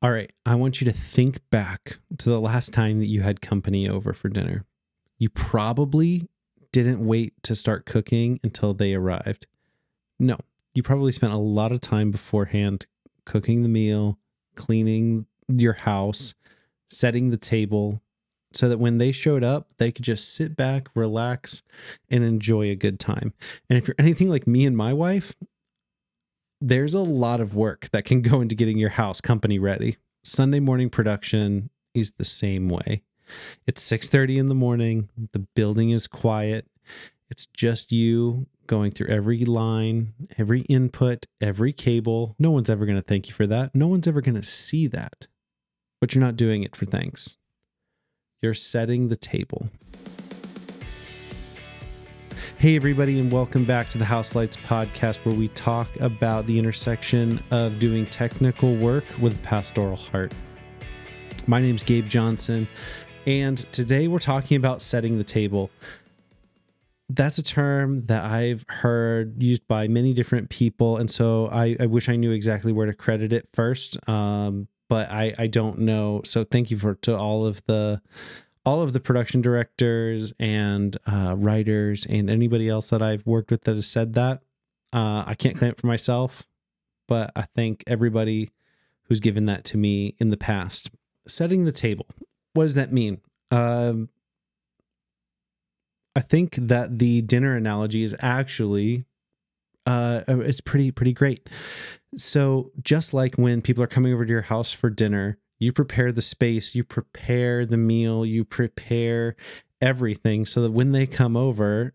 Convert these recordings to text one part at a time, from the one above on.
All right, I want you to think back to the last time that you had company over for dinner. You probably didn't wait to start cooking until they arrived. No, you probably spent a lot of time beforehand cooking the meal, cleaning your house, setting the table, so that when they showed up, they could just sit back, relax, and enjoy a good time. And if you're anything like me and my wife, there's a lot of work that can go into getting your house company ready. Sunday morning production is the same way. It's 6:30 in the morning. The building is quiet. It's just you going through every line, every input, every cable. No one's ever going to thank you for that. No one's ever going to see that. But you're not doing it for thanks. You're setting the table. Hey, everybody, and welcome back to the House Lights podcast, where we talk about the intersection of doing technical work with a pastoral heart. My name's Gabe Johnson, and today we're talking about setting the table. That's a term that I've heard used by many different people, and so I wish I knew exactly where to credit it first, but I don't know. So thank you to all of the production directors and writers and anybody else that I've worked with that has said that. I can't claim it for myself, but I thank everybody who's given that to me in the past. Setting the table. What does that mean? I think that the dinner analogy is actually it's pretty great. So just like when people are coming over to your house for dinner, you prepare the space, you prepare the meal, you prepare everything so that when they come over,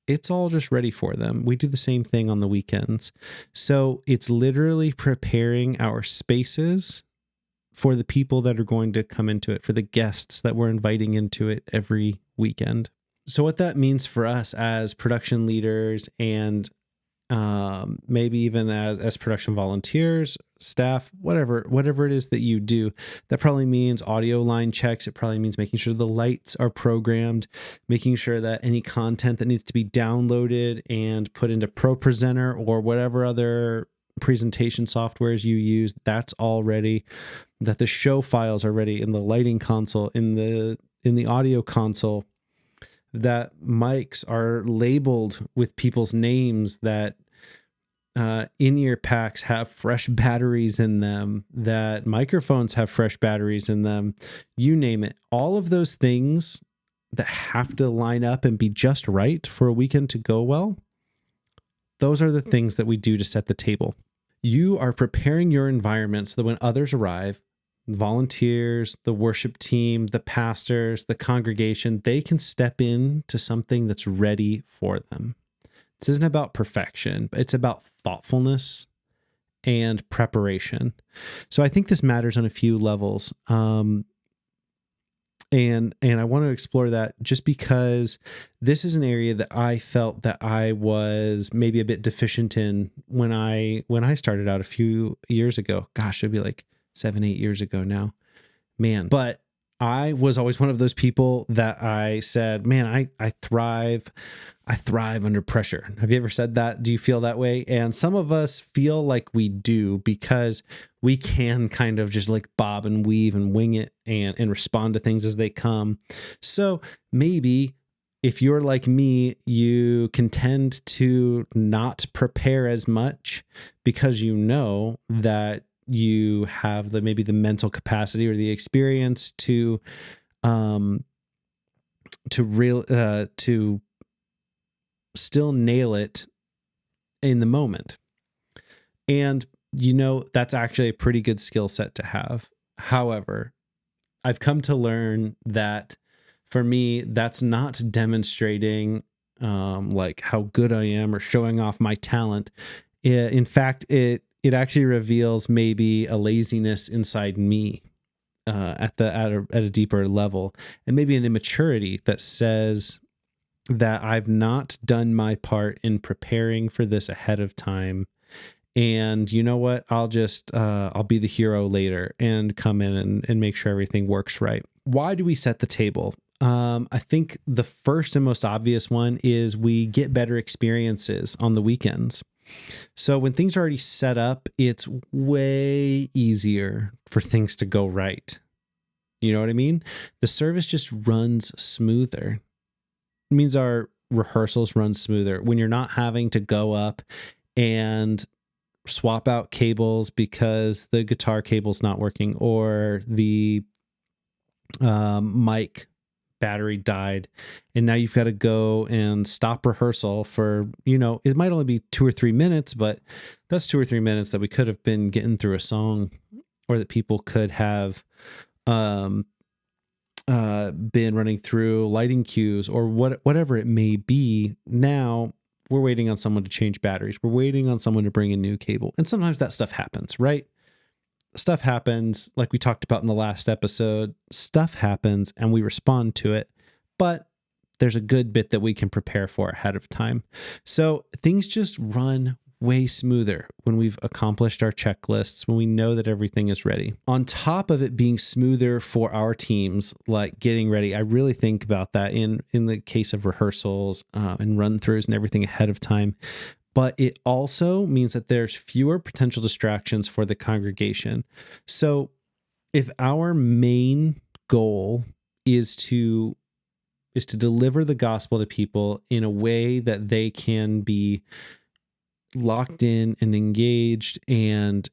it's all just ready for them. We do the same thing on the weekends. So it's literally preparing our spaces for the people that are going to come into it, for the guests that we're inviting into it every weekend. So what that means for us as production leaders and maybe even as production volunteers, staff, whatever it is that you do, that probably means audio line checks. It probably means making sure the lights are programmed, making sure that any content that needs to be downloaded and put into ProPresenter or whatever other presentation softwares you use, that's all ready, that the show files are ready in the lighting console, in the audio console, that mics are labeled with people's names, that in-ear packs have fresh batteries in them, that microphones have fresh batteries in them, you name it. All of those things that have to line up and be just right for a weekend to go well, those are the things that we do to set the table. You are preparing your environment so that when others arrive, volunteers, the worship team, the pastors, the congregation, they can step into something that's ready for them. This isn't about perfection, but it's about thoughtfulness and preparation. So I think this matters on a few levels. And I want to explore that just because this is an area that I felt that I was maybe a bit deficient in when I started out a few years ago. Gosh, it'd be like 7-8 years ago now, man. But I was always one of those people that I said, man, I thrive under pressure. Have you ever said that? Do you feel that way? And some of us feel like we do because we can kind of just like bob and weave and wing it and respond to things as they come. So maybe if you're like me, you can tend to not prepare as much because you know that you have maybe the mental capacity or the experience to still nail it in the moment. And that's actually a pretty good skill set to have. However, I've come to learn that for me, that's not demonstrating like how good I am or showing off my talent. In fact, it actually reveals maybe a laziness inside me at a deeper level, and maybe an immaturity that says that I've not done my part in preparing for this ahead of time. And you know what? I'll be the hero later and come in and make sure everything works right. Why do we set the table? I think the first and most obvious one is we get better experiences on the weekends. So when things are already set up, it's way easier for things to go right. You know what I mean? The service just runs smoother. It means our rehearsals run smoother when you're not having to go up and swap out cables because the guitar cable's not working, or the mic battery died, and now you've got to go and stop rehearsal for, it might only be 2 or 3 minutes, but that's 2 or 3 minutes that we could have been getting through a song, or that people could have been running through lighting cues, or whatever it may be. Now we're waiting on someone to change batteries. We're waiting on someone to bring a new cable. And sometimes that stuff happens, right? Stuff happens, like we talked about in the last episode. Stuff happens and we respond to it, but there's a good bit that we can prepare for ahead of time. So things just run way smoother when we've accomplished our checklists, when we know that everything is ready. On top of it being smoother for our teams, like getting ready, I really think about that in the case of rehearsals and run-throughs and everything ahead of time. But it also means that there's fewer potential distractions for the congregation. So if our main goal is to deliver the gospel to people in a way that they can be locked in and engaged and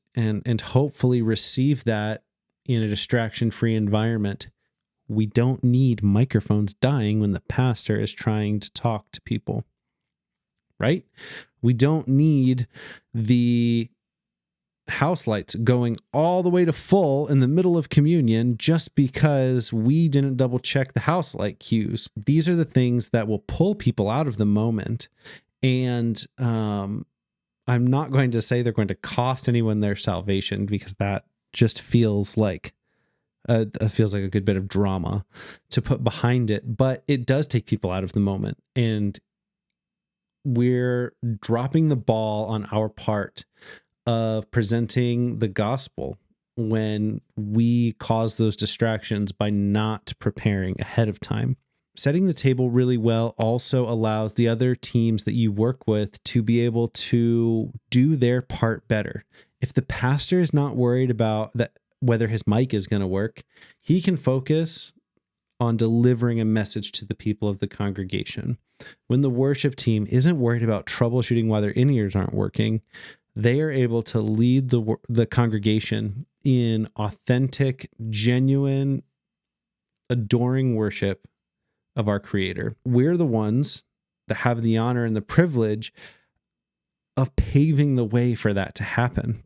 hopefully receive that in a distraction-free environment, we don't need microphones dying when the pastor is trying to talk to people, right? We don't need the house lights going all the way to full in the middle of communion just because we didn't double check the house light cues. These are the things that will pull people out of the moment. And I'm not going to say they're going to cost anyone their salvation, because that just feels like a good bit of drama to put behind it. But it does take people out of the moment, and we're dropping the ball on our part of presenting the gospel when we cause those distractions by not preparing ahead of time. Setting the table really well also allows the other teams that you work with to be able to do their part better. If the pastor is not worried about that, whether his mic is going to work, he can focus on delivering a message to the people of the congregation. When the worship team isn't worried about troubleshooting why their in-ears aren't working, they are able to lead the congregation in authentic, genuine, adoring worship of our Creator. We're the ones that have the honor and the privilege of paving the way for that to happen.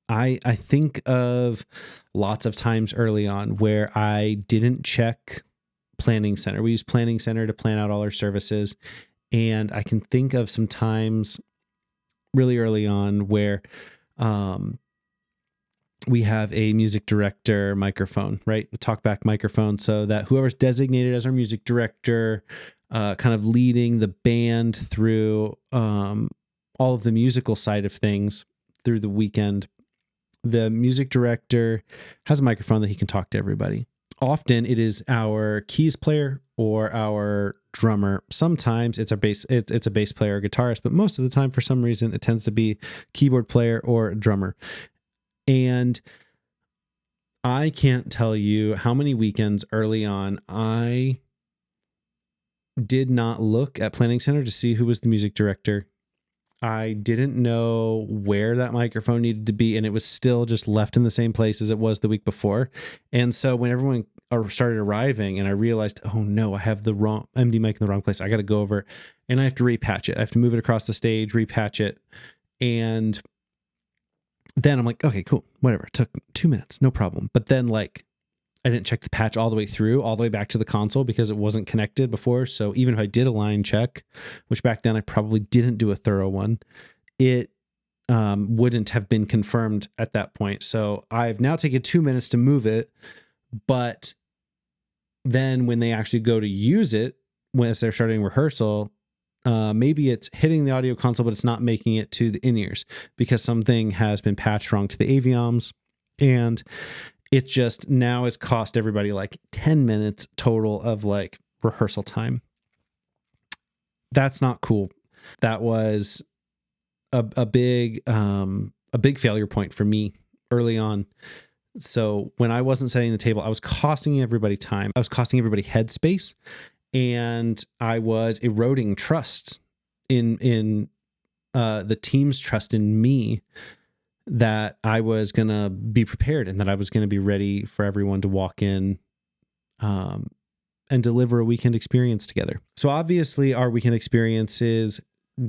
I think of lots of times early on where I didn't check Planning Center. We use Planning Center to plan out all our services. And I can think of some times really early on where we have a music director microphone, right? A talkback microphone, so that whoever's designated as our music director, kind of leading the band through all of the musical side of things through the weekend, the music director has a microphone that he can talk to everybody. Often it is our keys player or our drummer. Sometimes it's a bass player or guitarist, but most of the time, for some reason, it tends to be keyboard player or drummer. And I can't tell you how many weekends early on I did not look at Planning Center to see who was the music director. I didn't know where that microphone needed to be, and it was still just left in the same place as it was the week before. And so when everyone started arriving and I realized, oh no, I have the wrong MD mic in the wrong place, I got to go over and I have to repatch it. I have to move it across the stage, repatch it. And then I'm like, okay, cool, whatever. It took 2 minutes, no problem. But then I didn't check the patch all the way through, all the way back to the console, because it wasn't connected before. So even if I did a line check, which back then I probably didn't do a thorough one, it wouldn't have been confirmed at that point. So I've now taken 2 minutes to move it. But then when they actually go to use it, when they're starting rehearsal, maybe it's hitting the audio console, but it's not making it to the in-ears because something has been patched wrong to the avioms. And it just now has cost everybody 10 minutes total of rehearsal time. That's not cool. That was a big failure point for me early on. So when I wasn't setting the table, I was costing everybody time. I was costing everybody headspace, and I was eroding trust in the team's trust in me, that I was going to be prepared and that I was going to be ready for everyone to walk in and deliver a weekend experience together. So obviously our weekend experiences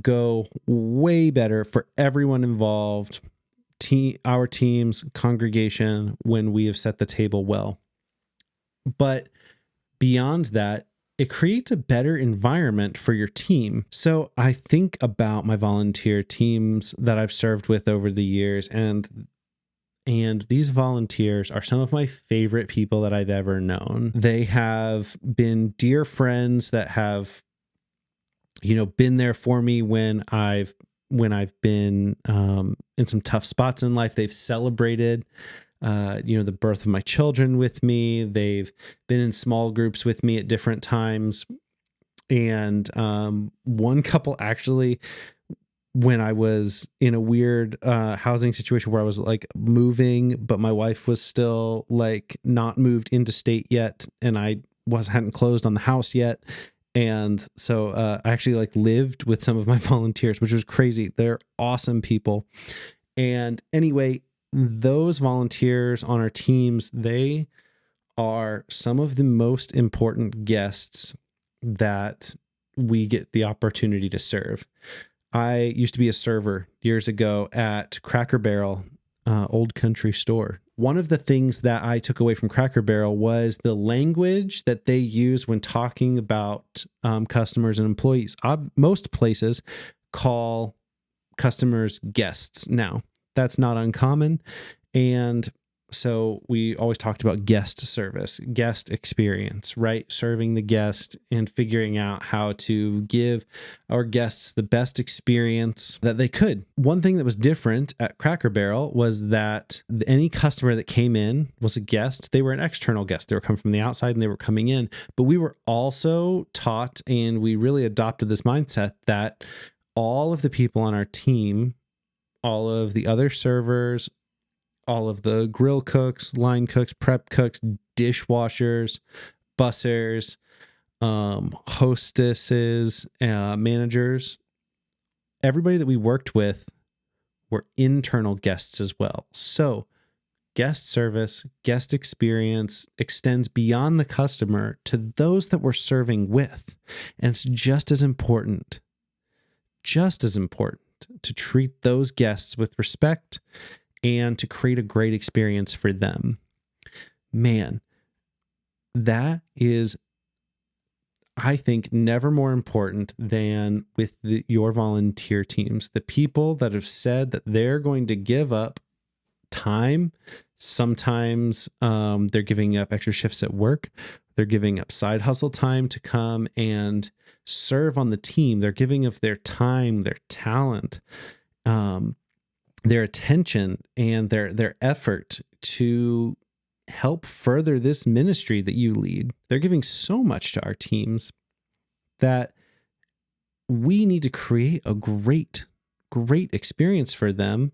go way better for everyone involved, our team's congregation, when we have set the table well. But beyond that, it creates a better environment for your team. So I think about my volunteer teams that I've served with over the years, and these volunteers are some of my favorite people that I've ever known. They have been dear friends that have, been there for me when I've been in some tough spots in life. They've celebrated the birth of my children with me. They've been in small groups with me at different times. And one couple actually, when I was in a weird housing situation where I was like moving, but my wife was still like not moved into state yet, and I hadn't closed on the house yet. And so I actually like lived with some of my volunteers, which was crazy. They're awesome people. And anyway, those volunteers on our teams, they are some of the most important guests that we get the opportunity to serve. I used to be a server years ago at Cracker Barrel, Old Country Store. One of the things that I took away from Cracker Barrel was the language that they use when talking about customers and employees. Most places call customers guests now. That's not uncommon. And so we always talked about guest service, guest experience, right? Serving the guest and figuring out how to give our guests the best experience that they could. One thing that was different at Cracker Barrel was that any customer that came in was a guest. They were an external guest. They were coming from the outside and they were coming in. But we were also taught, and we really adopted this mindset, that all of the people on our team, all of the other servers, all of the grill cooks, line cooks, prep cooks, dishwashers, bussers, hostesses, managers, everybody that we worked with were internal guests as well. So guest service, guest experience extends beyond the customer to those that we're serving with. And it's just as important to treat those guests with respect and to create a great experience for them. Man, that is, I think, never more important than with your volunteer teams. The people that have said that they're going to give up time. Sometimes they're giving up extra shifts at work. They're giving up side hustle time to come and serve on the team. They're giving up their time, their talent, their attention, and their effort to help further this ministry that you lead. They're giving so much to our teams that we need to create a great experience for them,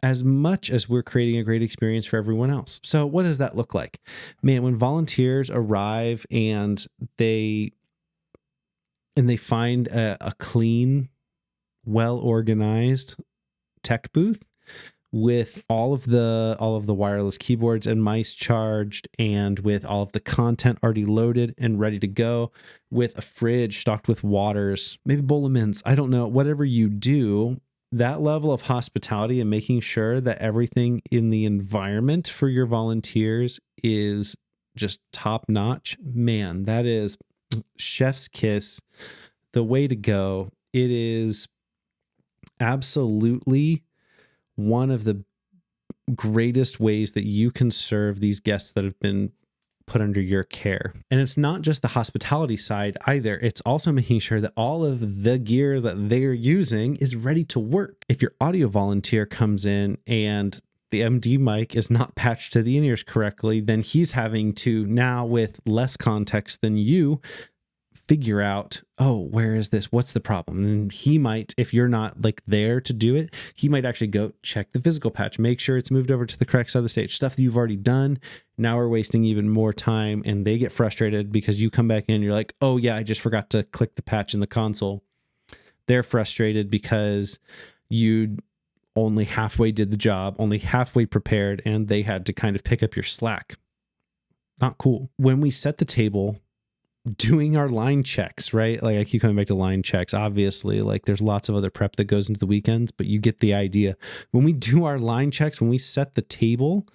as much as we're creating a great experience for everyone else. So what does that look like? Man, when volunteers arrive and they find a clean, well-organized tech booth with all of the wireless keyboards and mice charged, and with all of the content already loaded and ready to go, with a fridge stocked with waters, maybe a bowl of mints, I don't know, whatever you do, that level of hospitality and making sure that everything in the environment for your volunteers is just top notch, man, that is chef's kiss, the way to go. It is absolutely one of the greatest ways that you can serve these guests that have been put under your care. And it's not just the hospitality side either. It's also making sure that all of the gear that they're using is ready to work. If your audio volunteer comes in and the MD mic is not patched to the in-ears correctly, then he's having to, now with less context than you, figure out, oh, where is this? What's the problem? And he might, if you're not like there to do it, he might actually go check the physical patch, make sure it's moved over to the correct side of the stage, stuff that you've already done. Now we're wasting even more time, and they get frustrated because you come back in, you're like, oh yeah, I just forgot to click the patch in the console. They're frustrated because you only halfway did the job, only halfway prepared, and they had to kind of pick up your slack. Not cool. When we set the table, doing our line checks, right? Like I keep coming back to line checks. Obviously, like there's lots of other prep that goes into the weekends, but you get the idea. When we do our line checks, when we set the table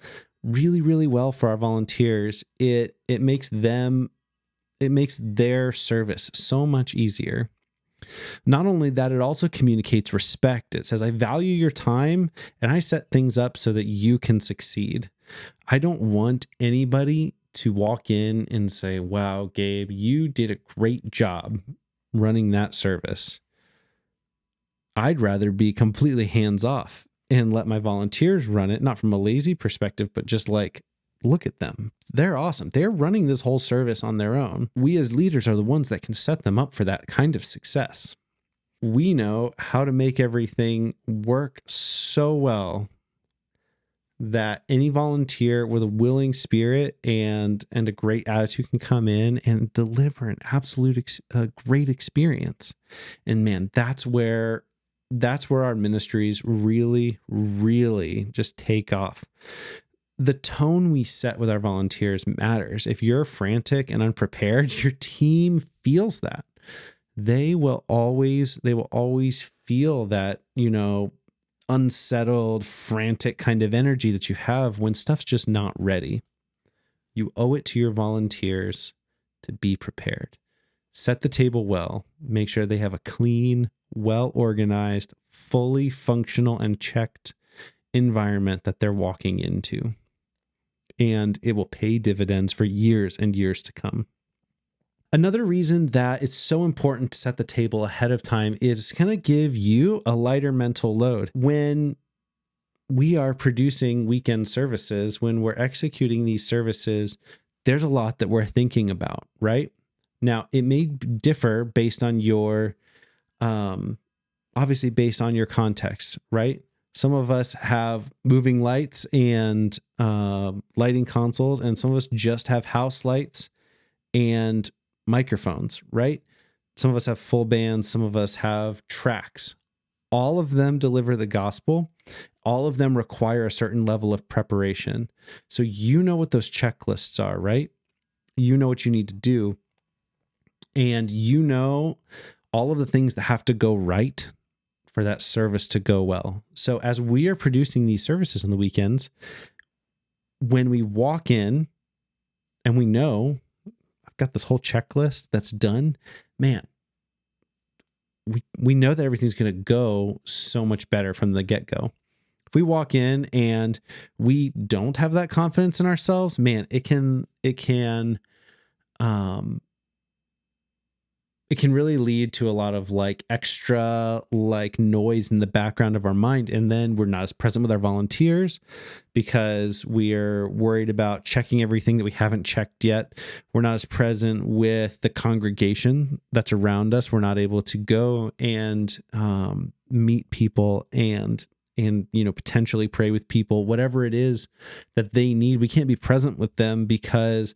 really, really well for our volunteers, it makes their service so much easier. Not only that, it also communicates respect. It says, I value your time and I set things up so that you can succeed. I don't want anybody to walk in and say, wow, Gabe, you did a great job running that service. I'd rather be completely hands off and let my volunteers run it, not from a lazy perspective, but just like, look at them. They're awesome. They're running this whole service on their own. We as leaders are the ones that can set them up for that kind of success. We know how to make everything work so well that any volunteer with a willing spirit and a great attitude can come in and deliver an absolute great experience. And man, that's where our ministries really, really just take off. The tone we set with our volunteers matters. If you're frantic and unprepared, your team feels that. They will always feel that, unsettled, frantic kind of energy that you have when stuff's just not ready. You owe it to your volunteers to be prepared. Set the table well. Make sure they have a clean, well-organized, fully functional and checked environment that they're walking into. And it will pay dividends for years and years to come. Another reason that it's so important to set the table ahead of time is going to give you a lighter mental load. When we are producing weekend services, when we're executing these services, there's a lot that we're thinking about, right? Now, it may differ based on your, obviously based on your context, right? Some of us have moving lights and lighting consoles, and some of us just have house lights and microphones, right? Some of us have full bands, some of us have tracks. All of them deliver the gospel. All of them require a certain level of preparation. So you know what those checklists are, right? You know what you need to do. And you know all of the things that have to go right for that service to go well. So as we are producing these services on the weekends, when we walk in and we know got this whole checklist that's done, man, we know that everything's going to go so much better from the get-go. If we walk in and we don't have that confidence in ourselves, man, it can really lead to a lot of like extra like noise in the background of our mind. And then we're not as present with our volunteers because we're worried about checking everything that we haven't checked yet. We're not as present with the congregation that's around us. We're not able to go and meet people and potentially pray with people, whatever it is that they need. We can't be present with them because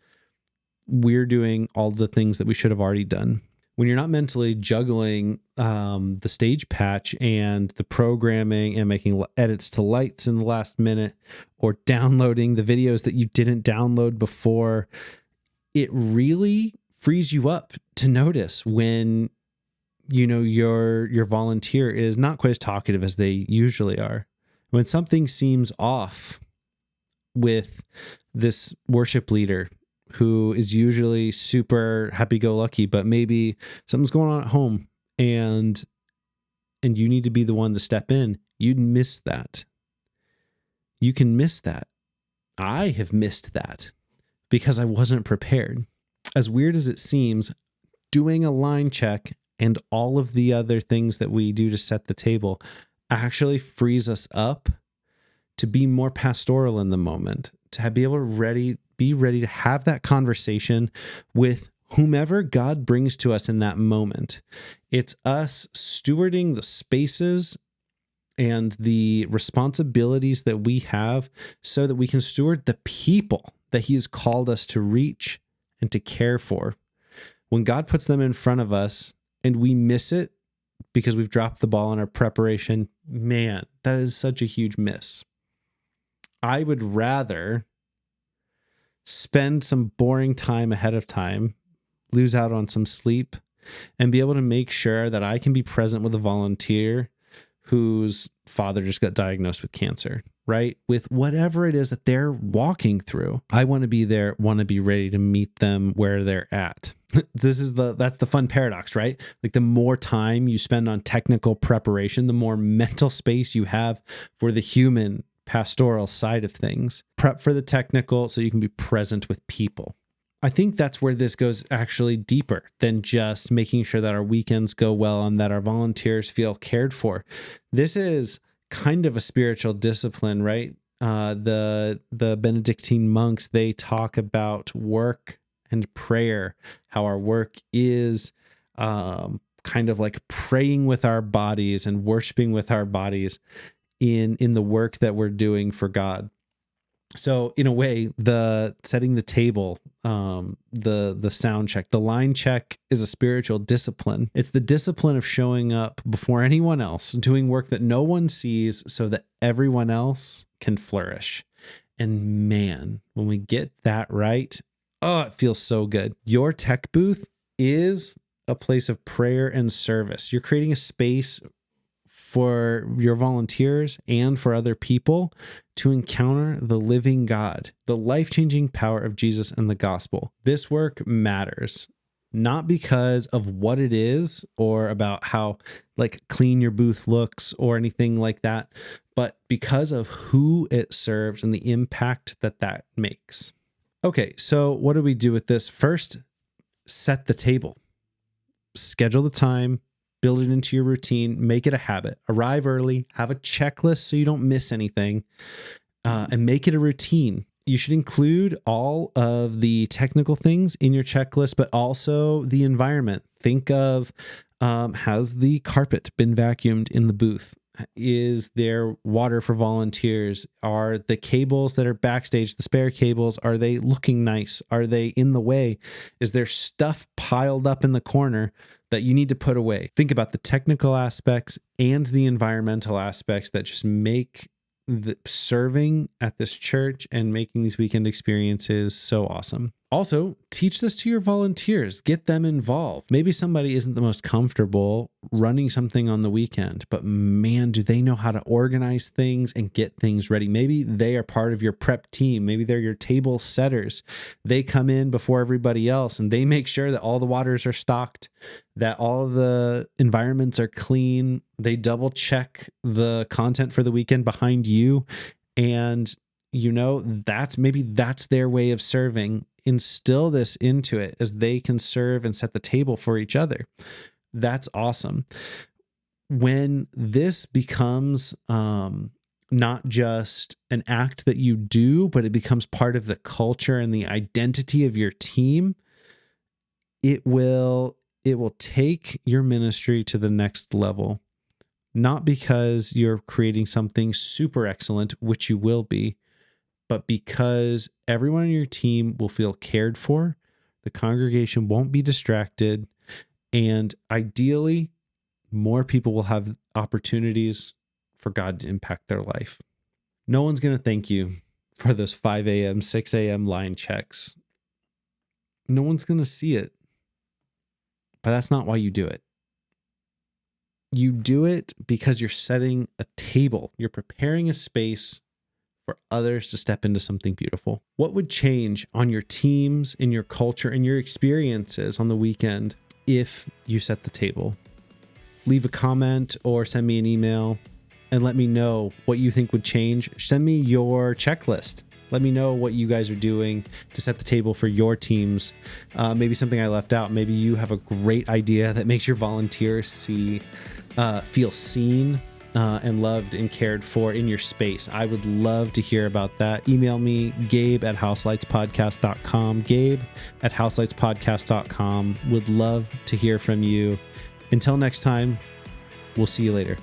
we're doing all the things that we should have already done. When you're not mentally juggling the stage patch and the programming and making edits to lights in the last minute or downloading the videos that you didn't download before, it really frees you up to notice when your volunteer is not quite as talkative as they usually are. When something seems off with this worship leader who is usually super happy-go-lucky, but maybe something's going on at home and you need to be the one to step in, you'd miss that. You can miss that. I have missed that because I wasn't prepared. As weird as it seems, doing a line check and all of the other things that we do to set the table actually frees us up to be more pastoral in the moment, to be able to be ready to have that conversation with whomever God brings to us in that moment, it's us stewarding the spaces and the responsibilities that we have so that we can steward the people that he has called us to reach and to care for. When God puts them in front of us and we miss it because we've dropped the ball in our preparation, man, that is such a huge miss. I would rather spend some boring time ahead of time, lose out on some sleep, and be able to make sure that I can be present with a volunteer whose father just got diagnosed with cancer, right? With whatever it is that they're walking through. I want to be there, want to be ready to meet them where they're at. That's the fun paradox, right? Like the more time you spend on technical preparation, the more mental space you have for the human pastoral side of things. Prep for the technical so you can be present with people. I think that's where this goes actually deeper than just making sure that our weekends go well and that our volunteers feel cared for. This is kind of a spiritual discipline, right? The Benedictine monks, they talk about work and prayer, how our work is kind of like praying with our bodies and worshiping with our bodies in the work that we're doing for God. So in a way, the setting the table, the sound check, the line check is a spiritual discipline. It's the discipline of showing up before anyone else, doing work that no one sees so that everyone else can flourish. And man, when we get that right, oh, it feels so good. Your tech booth is a place of prayer and service. You're creating a space for your volunteers and for other people to encounter the living God, the life-changing power of Jesus and the gospel. This work matters, not because of what it is or about how like clean your booth looks or anything like that, but because of who it serves and the impact that makes. Okay, so what do we do with this? First, set the table. Schedule the time, build it into your routine, make it a habit. Arrive early, have a checklist so you don't miss anything, and make it a routine. You should include all of the technical things in your checklist, but also the environment. Think of, has the carpet been vacuumed in the booth? Is there water for volunteers? Are the cables that are backstage, the spare cables, are they looking nice? Are they in the way? Is there stuff piled up in the corner that you need to put away? Think about the technical aspects and the environmental aspects that just make the serving at this church and making these weekend experiences so awesome. Also, teach this to your volunteers. Get them involved. Maybe somebody isn't the most comfortable running something on the weekend, but man, do they know how to organize things and get things ready. Maybe they are part of your prep team. Maybe they're your table setters. They come in before everybody else and they make sure that all the waters are stocked, that all the environments are clean. They double check the content for the weekend behind you. And that's their way of serving. Instill this into it as they can serve and set the table for each other. That's awesome. When this becomes not just an act that you do, but it becomes part of the culture and the identity of your team, it will take your ministry to the next level. Not because you're creating something super excellent, which you will be, but because everyone on your team will feel cared for, the congregation won't be distracted, and ideally, more people will have opportunities for God to impact their life. No one's going to thank you for those 5 a.m., 6 a.m. line checks. No one's going to see it, but that's not why you do it. You do it because you're setting a table. You're preparing a space for others to step into something beautiful. What would change on your teams, in your culture, in your experiences on the weekend if you set the table? Leave a comment or send me an email and let me know what you think would change. Send me your checklist. Let me know what you guys are doing to set the table for your teams. Maybe something I left out. Maybe you have a great idea that makes your volunteers feel seen, and loved and cared for in your space. I would love to hear about that. Email me, gabe@houselightspodcast.com, gabe@houselightspodcast.com. Would love to hear from you. Until next time, we'll see you later.